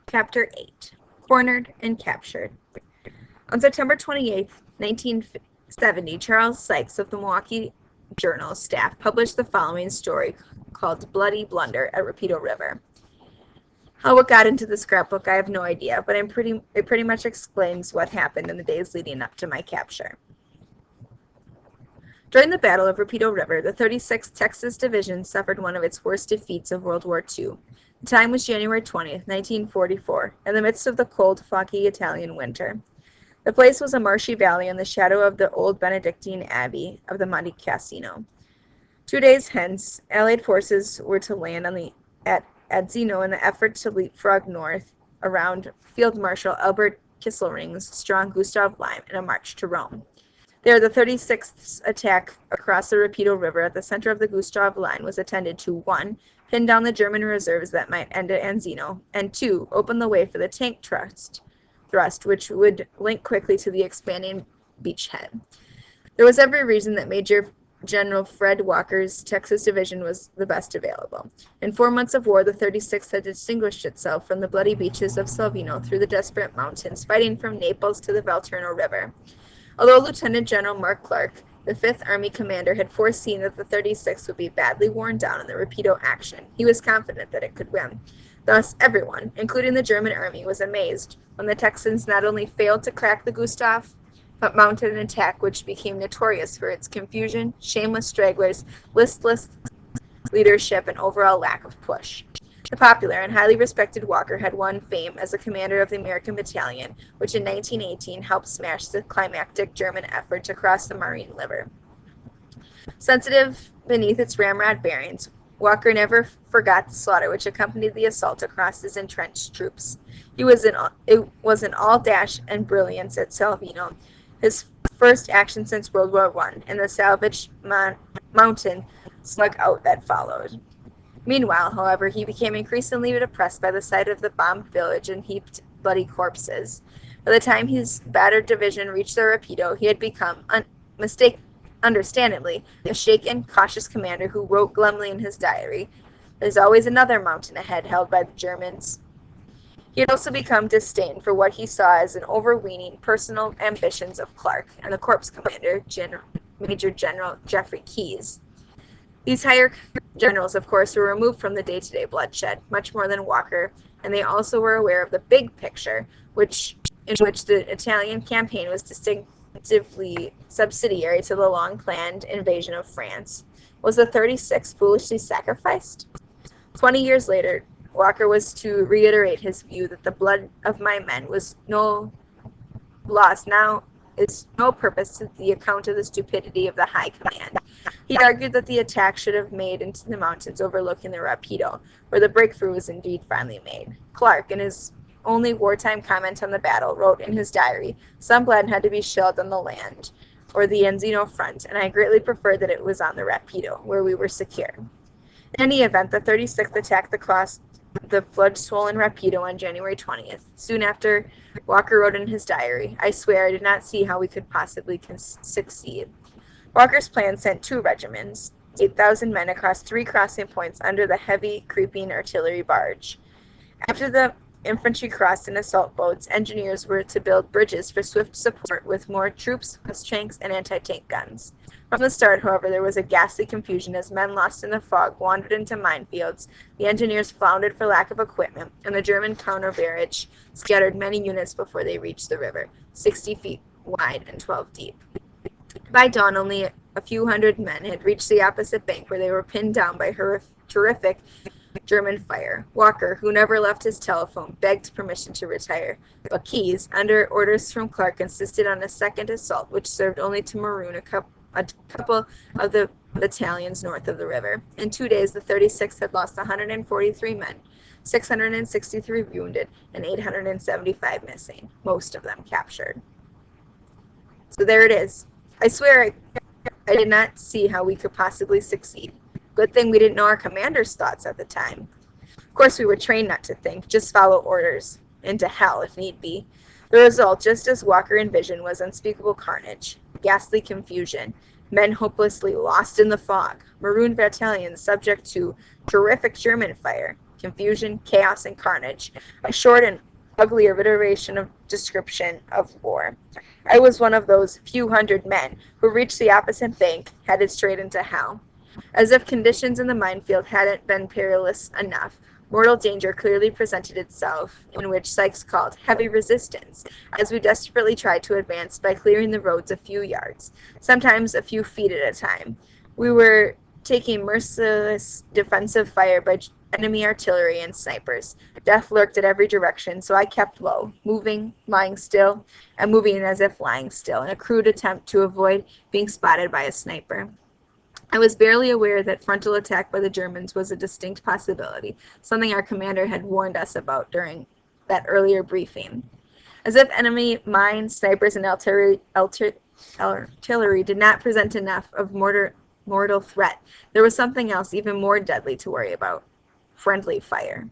Chapter 8. Cornered and Captured. On September 28, 1970, Charles Sykes of the Milwaukee Journal staff published the following story called Bloody Blunder at Rapido River. How it got into the scrapbook, I have no idea, but it pretty much explains what happened in the days leading up to my capture. During the Battle of Rapido River, the 36th Texas Division suffered one of its worst defeats of World War II. The time was January 20th, 1944, in the midst of the cold, foggy Italian winter. The place was a marshy valley in the shadow of the old Benedictine Abbey of the Monte Cassino. 2 days hence, Allied forces were to land at Zeno in the effort to leapfrog north around Field Marshal Albert Kesselring's strong Gustav line in a march to Rome. There, the 36th's attack across the Rapido River at the center of the Gustav line was intended to 1. Pin down the German reserves that might end at Anzino, and 2. Open the way for the tank thrust, which would link quickly to the expanding beachhead. There was every reason that Major General Fred Walker's Texas Division was the best available. In 4 months of war, the 36th had distinguished itself from the bloody beaches of Salvino through the desperate mountains, fighting from Naples to the Volturno River. Although Lieutenant General Mark Clark, the 5th Army commander, had foreseen that the 36th would be badly worn down in the Rapido action, he was confident that it could win. Thus, everyone, including the German army, was amazed when the Texans not only failed to crack the Gustav, but mounted an attack which became notorious for its confusion, shameless stragglers, listless leadership, and overall lack of push. The popular and highly respected Walker had won fame as a commander of the American Battalion, which in 1918 helped smash the climactic German effort to cross the Marine River. Sensitive beneath its ramrod bearings, Walker never forgot the slaughter which accompanied the assault across his entrenched troops. It was an all dash and brilliance at Salvino, his first action since World War I, and the salvaged mountain slug out that followed. Meanwhile, however, he became increasingly depressed by the sight of the bombed village and heaped bloody corpses. By the time his battered division reached the Rapido, he had become, understandably, a shaken, cautious commander who wrote glumly in his diary, "There's always another mountain ahead held by the Germans." He had also become disdain for what he saw as an overweening personal ambitions of Clark and the corps commander, Major General Jeffrey Keyes. These higher generals, of course, were removed from the day-to-day bloodshed, much more than Walker, and they also were aware of the big picture, in which the Italian campaign was distinctively subsidiary to the long-planned invasion of France. Was the 36th foolishly sacrificed? 20 years later, Walker was to reiterate his view that the blood of my men was no loss now is no purpose to the account of the stupidity of the high command. He argued that the attack should have made into the mountains overlooking the Rapido, where the breakthrough was indeed finally made. Clark, in his only wartime comment on the battle, wrote in his diary, "Some blood had to be shed on the land, or the Anzino front, and I greatly preferred that it was on the Rapido, where we were secure." In any event, the 36th attacked the flood-swollen Rapido on January 20th. Soon after, Walker wrote in his diary, "I swear I did not see how we could possibly succeed." Walker's plan sent 2 regiments, 8,000 men across 3 crossing points under the heavy, creeping artillery barge. After the infantry crossed in assault boats, engineers were to build bridges for swift support with more troops, tanks, and anti-tank guns. From the start, however, there was a ghastly confusion as men lost in the fog wandered into minefields, the engineers floundered for lack of equipment, and the German counter-barrage scattered many units before they reached the river, 60 feet wide and 12 deep. By dawn, only a few hundred men had reached the opposite bank, where they were pinned down by terrific German fire. Walker, who never left his telephone, begged permission to retire, but Keyes, under orders from Clark, insisted on a second assault, which served only to maroon a couple of the battalions north of the river. In 2 days, the 36th had lost 143 men, 663 wounded, and 875 missing, most of them captured. So there it is. I swear I did not see how we could possibly succeed. Good thing we didn't know our commander's thoughts at the time. Of course, we were trained not to think, just follow orders, into hell if need be. The result, just as Walker envisioned, was unspeakable carnage, ghastly confusion, men hopelessly lost in the fog, marooned battalions subject to terrific German fire, confusion, chaos, and carnage, a short and ugly iteration of description of war. I was one of those few hundred men who reached the opposite bank, headed straight into hell. As if conditions in the minefield hadn't been perilous enough, mortal danger clearly presented itself, in which Sykes called heavy resistance, as we desperately tried to advance by clearing the roads a few yards, sometimes a few feet at a time. We were taking merciless defensive fire by enemy artillery and snipers. Death lurked at every direction, so I kept low, moving, lying still, and moving as if lying still, in a crude attempt to avoid being spotted by a sniper. I was barely aware that frontal attack by the Germans was a distinct possibility, something our commander had warned us about during that earlier briefing. As if enemy mines, snipers, and artillery did not present enough of mortal threat, there was something else even more deadly to worry about: friendly fire.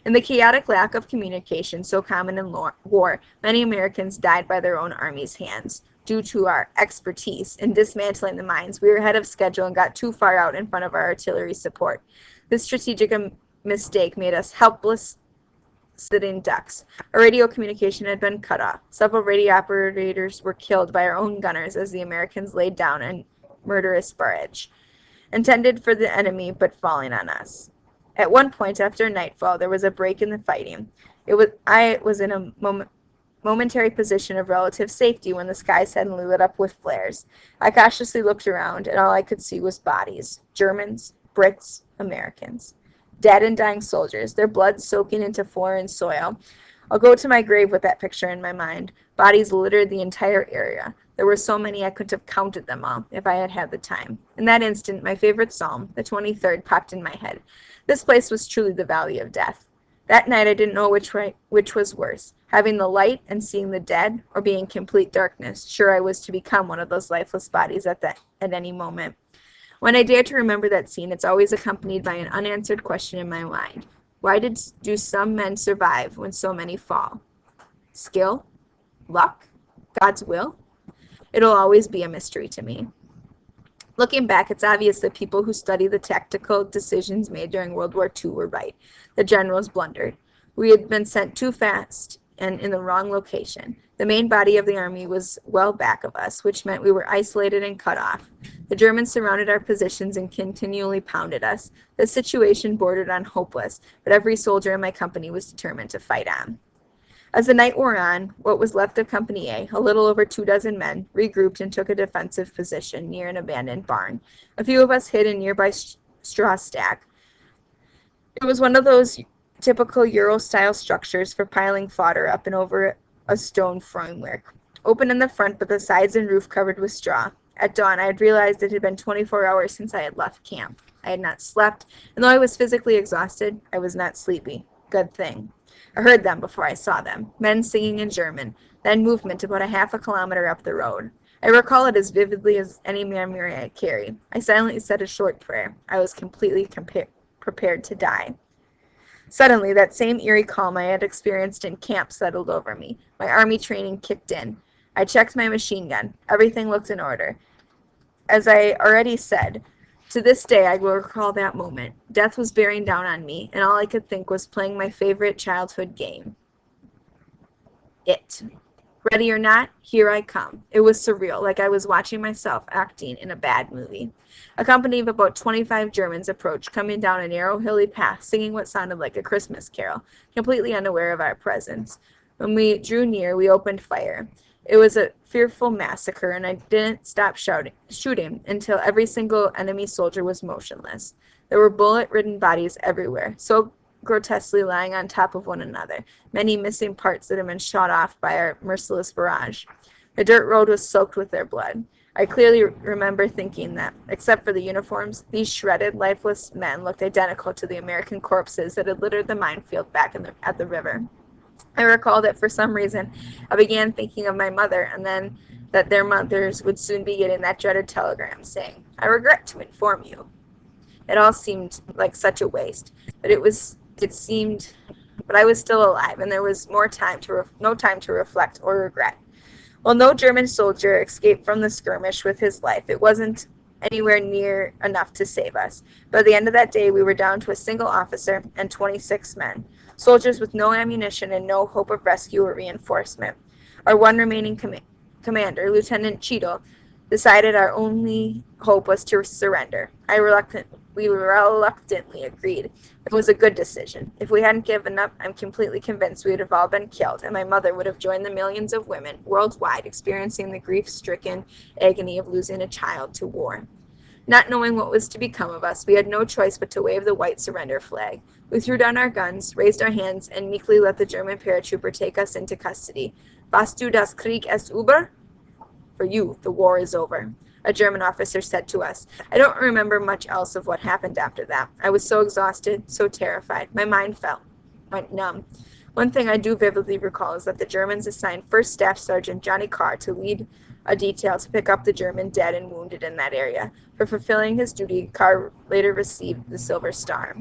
In the chaotic lack of communication so common in war, many Americans died by their own army's hands. Due to our expertise in dismantling the mines, we were ahead of schedule and got too far out in front of our artillery support. This strategic mistake made us helpless sitting ducks. Our radio communication had been cut off. Several radio operators were killed by our own gunners as the Americans laid down a murderous barrage, intended for the enemy but falling on us. At one point after nightfall, there was a break in the fighting. I was in a momentary position of relative safety when the sky suddenly lit up with flares. I cautiously looked around, and all I could see was bodies. Germans, Brits, Americans. Dead and dying soldiers, their blood soaking into foreign soil. I'll go to my grave with that picture in my mind. Bodies littered the entire area. There were so many I couldn't have counted them all if I had had the time. In that instant, my favorite psalm, the 23rd, popped in my head. This place was truly the valley of death. That night I didn't know which was worse, having the light and seeing the dead, or being in complete darkness, sure I was to become one of those lifeless bodies at any moment. When I dare to remember that scene, it's always accompanied by an unanswered question in my mind. Why do some men survive when so many fall? Skill? Luck? God's will? It'll always be a mystery to me. Looking back, it's obvious that people who study the tactical decisions made during World War II were right. The generals blundered. We had been sent too fast and in the wrong location. The main body of the army was well back of us, which meant we were isolated and cut off. The Germans surrounded our positions and continually pounded us. The situation bordered on hopeless, but every soldier in my company was determined to fight on. As the night wore on, what was left of Company A, a little over 24 men, regrouped and took a defensive position near an abandoned barn. A few of us hid in nearby straw stack. It was one of those typical Euro-style structures for piling fodder up and over a stone framework, open in the front but the sides and roof covered with straw. At dawn, I had realized it had been 24 hours since I had left camp. I had not slept, and though I was physically exhausted, I was not sleepy. Good thing. I heard them before I saw them, men singing in German, then movement about a half a kilometer up the road. I recall it as vividly as any memory I carry. I silently said a short prayer. I was completely prepared to die. Suddenly, that same eerie calm I had experienced in camp settled over me. My army training kicked in. I checked my machine gun. Everything looked in order. As I already said, to this day I will recall that moment. Death was bearing down on me, and all I could think was playing my favorite childhood game. It. Ready or not, here I come. It was surreal, like I was watching myself acting in a bad movie. A company of about 25 Germans approached, coming down a narrow, hilly path, singing what sounded like a Christmas carol, completely unaware of our presence. When we drew near, we opened fire. It was a fearful massacre, and I didn't stop shooting until every single enemy soldier was motionless. There were bullet-ridden bodies everywhere, so grotesquely lying on top of one another, many missing parts that had been shot off by our merciless barrage. The dirt road was soaked with their blood. I clearly remember thinking that, except for the uniforms, these shredded, lifeless men looked identical to the American corpses that had littered the minefield back at the river. I recall that for some reason I began thinking of my mother, and then that their mothers would soon be getting that dreaded telegram saying, "I regret to inform you." It all seemed like such a waste, but I was still alive, and there was no time to reflect or regret. While no German soldier escaped from the skirmish with his life, it wasn't anywhere near enough to save us. By the end of that day, we were down to a single officer and 26 men, soldiers with no ammunition and no hope of rescue or reinforcement. Our one remaining commander, Lieutenant Cheadle, decided our only hope was to surrender. We reluctantly agreed. It was a good decision. If we hadn't given up, I'm completely convinced we would have all been killed, and my mother would have joined the millions of women worldwide experiencing the grief-stricken agony of losing a child to war. Not knowing what was to become of us, we had no choice but to wave the white surrender flag. We threw down our guns, raised our hands, and meekly let the German paratrooper take us into custody. Was du das Krieg ist über? For you, the war is over, a German officer said to us. I don't remember much else of what happened after that. I was so exhausted, so terrified. My mind went numb. One thing I do vividly recall is that the Germans assigned First Staff Sergeant Johnny Carr to lead a detail to pick up the German dead and wounded in that area. For fulfilling his duty, Carr later received the Silver Star.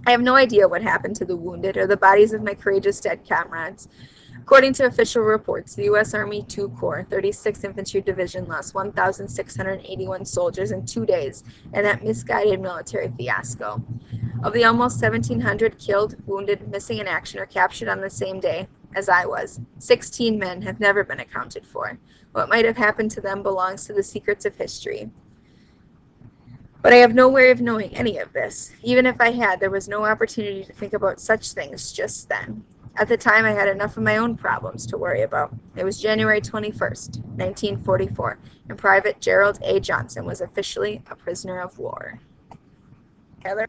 I have no idea what happened to the wounded or the bodies of my courageous dead comrades. According to official reports, the U.S. Army II Corps, 36th Infantry Division lost 1,681 soldiers in 2 days in that misguided military fiasco. Of the almost 1,700 killed, wounded, missing in action, or captured on the same day as I was, 16 men have never been accounted for. What might have happened to them belongs to the secrets of history. But I have no way of knowing any of this. Even if I had, there was no opportunity to think about such things just then. At the time, I had enough of my own problems to worry about. It was January 21st, 1944, and Private Gerald A. Johnson was officially a prisoner of war. Heather?